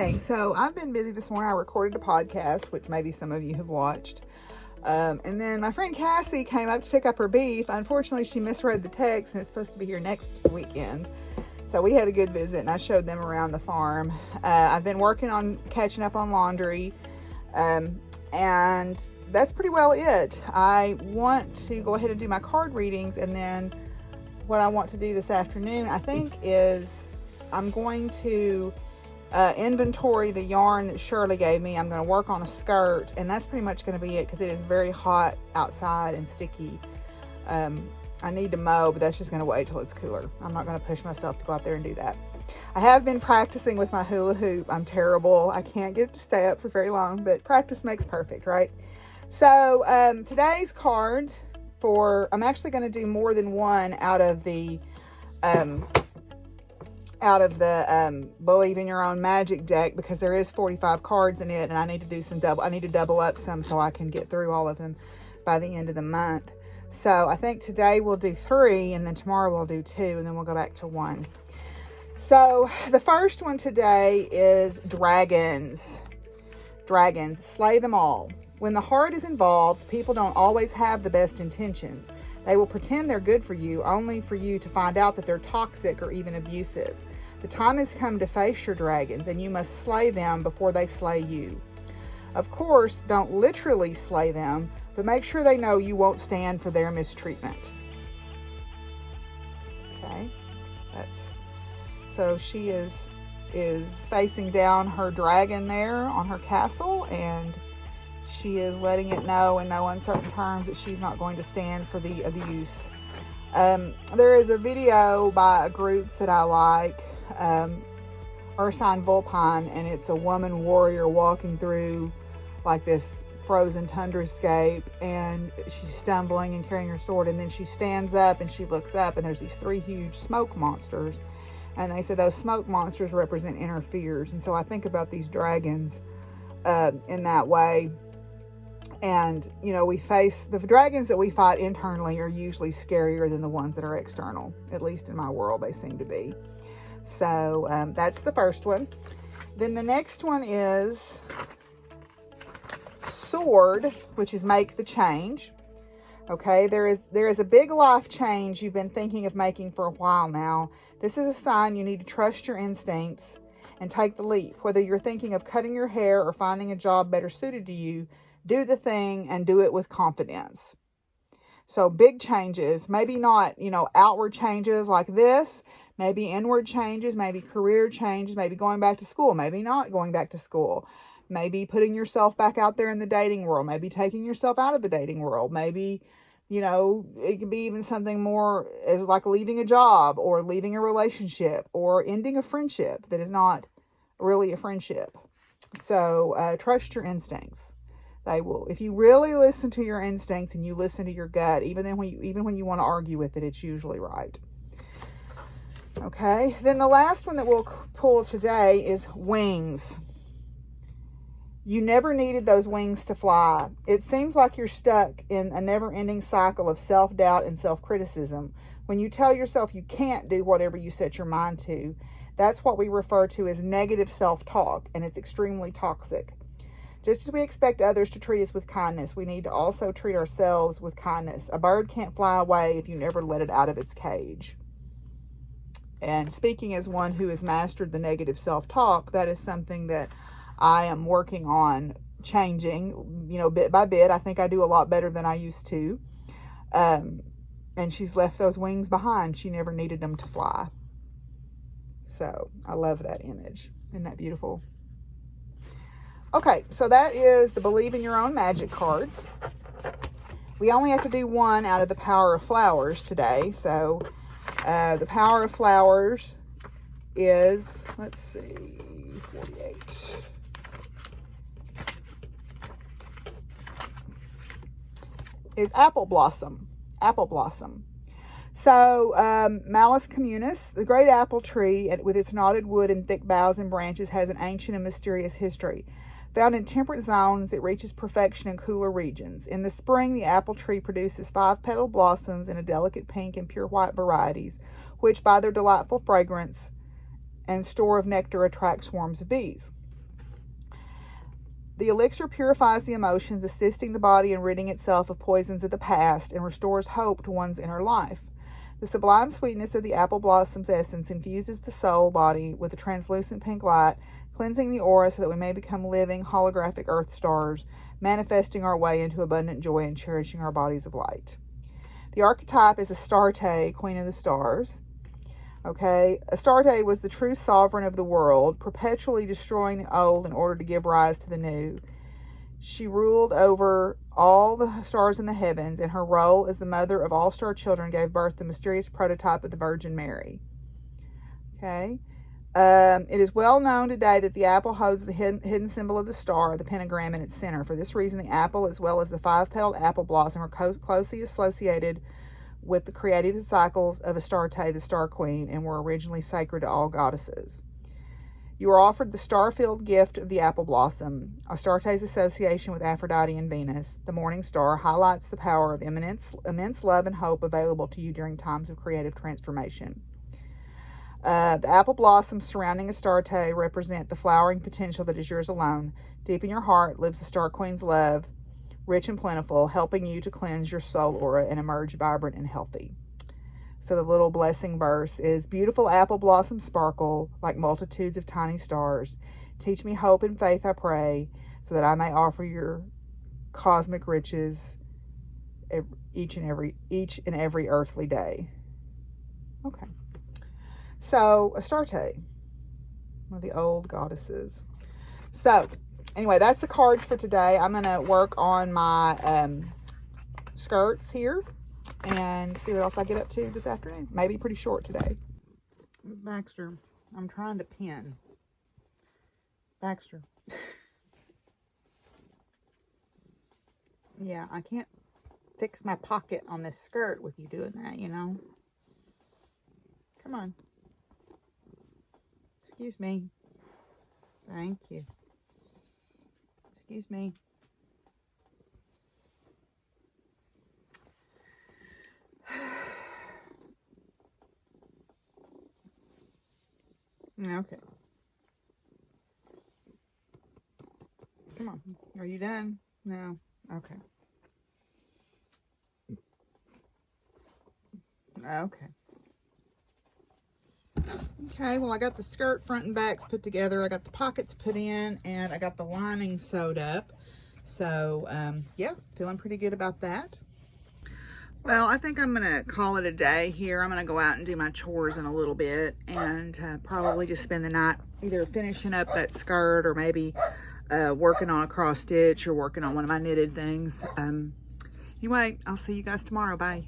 Okay, so I've been busy this morning. I recorded a podcast, which maybe some of you have watched. And then my friend Cassie came up to pick up her beef. Unfortunately, she misread the text, and it's supposed to be here next weekend. So we had a good visit, and I showed them around the farm. I've been working on catching up on laundry, and that's pretty well it. I want to go ahead and do my card readings, and then what I want to do this afternoon, I think, is I'm going to inventory the yarn that Shirley gave me. I'm going to work on a skirt, and that's pretty much going to be it because it is very hot outside and sticky. I need to mow, but that's just going to wait till it's cooler. I'm not going to push myself to go out there and do that. I have been practicing with my hula hoop. I'm terrible. I can't get it to stay up for very long, but practice makes perfect, right? So today's card I'm actually going to do more than one out of the Believe in Your Own Magic deck, because there is 45 cards in it, and I need to do I need to double up some so I can get through all of them by the end of the month. So I think today we'll do 3, and then tomorrow we'll do 2, and then we'll go back to 1. So the first one today is dragons. Dragons, slay them all. When the heart is involved, people don't always have the best intentions. They will pretend they're good for you, only for you to find out that they're toxic or even abusive. The time has come to face your dragons, and you must slay them before they slay you. Of course, don't literally slay them, but make sure they know you won't stand for their mistreatment. Okay, so she is facing down her dragon there on her castle, and she is letting it know in no uncertain terms that she's not going to stand for the abuse. There is a video by a group that I like, Ursine Vulpine, and it's a woman warrior walking through like this frozen tundrascape, and she's stumbling and carrying her sword, and then she stands up and she looks up, and there's these 3 huge smoke monsters, and they said those smoke monsters represent inner fears. And so I think about these dragons in that way. And you know, the dragons that we fight internally are usually scarier than the ones that are external. At least in my world, they seem to be. So that's the first one. Then the next one is sword, which is make the change. Okay, there is a big life change you've been thinking of making for a while now. This is a sign you need to trust your instincts and take the leap. Whether you're thinking of cutting your hair or finding a job better suited to you, do the thing and do it with confidence. So big changes, maybe not, outward changes like this, maybe inward changes, maybe career changes, maybe going back to school, maybe not going back to school, maybe putting yourself back out there in the dating world, maybe taking yourself out of the dating world, maybe, it could be even something more as like leaving a job or leaving a relationship or ending a friendship that is not really a friendship. So trust your instincts. They will. If you really listen to your instincts and you listen to your gut, even when you want to argue with it, it's usually right. Okay, then the last one that we'll pull today is wings. You never needed those wings to fly. It seems like you're stuck in a never-ending cycle of self-doubt and self-criticism. When you tell yourself you can't do whatever you set your mind to, that's what we refer to as negative self-talk, and it's extremely toxic. Just as we expect others to treat us with kindness, we need to also treat ourselves with kindness. A bird can't fly away if you never let it out of its cage. And speaking as one who has mastered the negative self-talk, that is something that I am working on changing, bit by bit. I think I do a lot better than I used to. And she's left those wings behind. She never needed them to fly. So I love that image. Isn't that beautiful? Okay, so that is the Believe in Your Own Magic cards. We only have to do 1 out of the Power of Flowers today. So the Power of Flowers is, let's see, 48. Is Apple Blossom. Apple Blossom. So, Malus communis, the great apple tree with its knotted wood and thick boughs and branches, has an ancient and mysterious history. Found in temperate zones, it reaches perfection in cooler regions. In the spring, the apple tree produces 5-petaled blossoms in a delicate pink and pure white varieties, which by their delightful fragrance and store of nectar attract swarms of bees. The elixir purifies the emotions, assisting the body in ridding itself of poisons of the past, and restores hope to one's inner life. The sublime sweetness of the apple blossom's essence infuses the soul body with a translucent pink light, cleansing the aura so that we may become living, holographic earth stars, manifesting our way into abundant joy and cherishing our bodies of light. The archetype is Astarte, Queen of the Stars. Okay, Astarte was the true sovereign of the world, perpetually destroying the old in order to give rise to the new. She ruled over all the stars in the heavens, and her role as the mother of all star children gave birth to the mysterious prototype of the Virgin Mary. Okay, it is well known today that the apple holds the hidden symbol of the star, the pentagram, in its center. For this reason, the apple, as well as the five-petaled apple blossom, are closely associated with the creative cycles of Astarte, the Star Queen, and were originally sacred to all goddesses. You are offered the star-filled gift of the apple blossom. Astarte's association with Aphrodite and Venus, the morning star, highlights the power of immense love and hope available to you during times of creative transformation. The apple blossoms surrounding Astarte represent the flowering potential that is yours alone. Deep in your heart lives the Star Queen's love, rich and plentiful, helping you to cleanse your soul aura and emerge vibrant and healthy. So the little blessing verse is, beautiful apple blossoms sparkle like multitudes of tiny stars. Teach me hope and faith, I pray, so that I may offer your cosmic riches each and every earthly day. Okay. So Astarte, one of the old goddesses. So anyway, that's the cards for today. I'm going to work on my skirts here and see what else I get up to this afternoon. Maybe pretty short today. Baxter, I'm trying to pin. Baxter. Yeah, I can't fix my pocket on this skirt with you doing that, you know. Come on. Excuse me. Thank you. Excuse me. Okay. Come on. Are you done? No. Okay. Okay. Okay, well, I got the skirt front and backs put together. I got the pockets put in, and I got the lining sewed up. So, yeah, feeling pretty good about that. Well, I think I'm going to call it a day here. I'm going to go out and do my chores in a little bit and probably just spend the night either finishing up that skirt or maybe working on a cross stitch or working on one of my knitted things. Anyway, I'll see you guys tomorrow. Bye.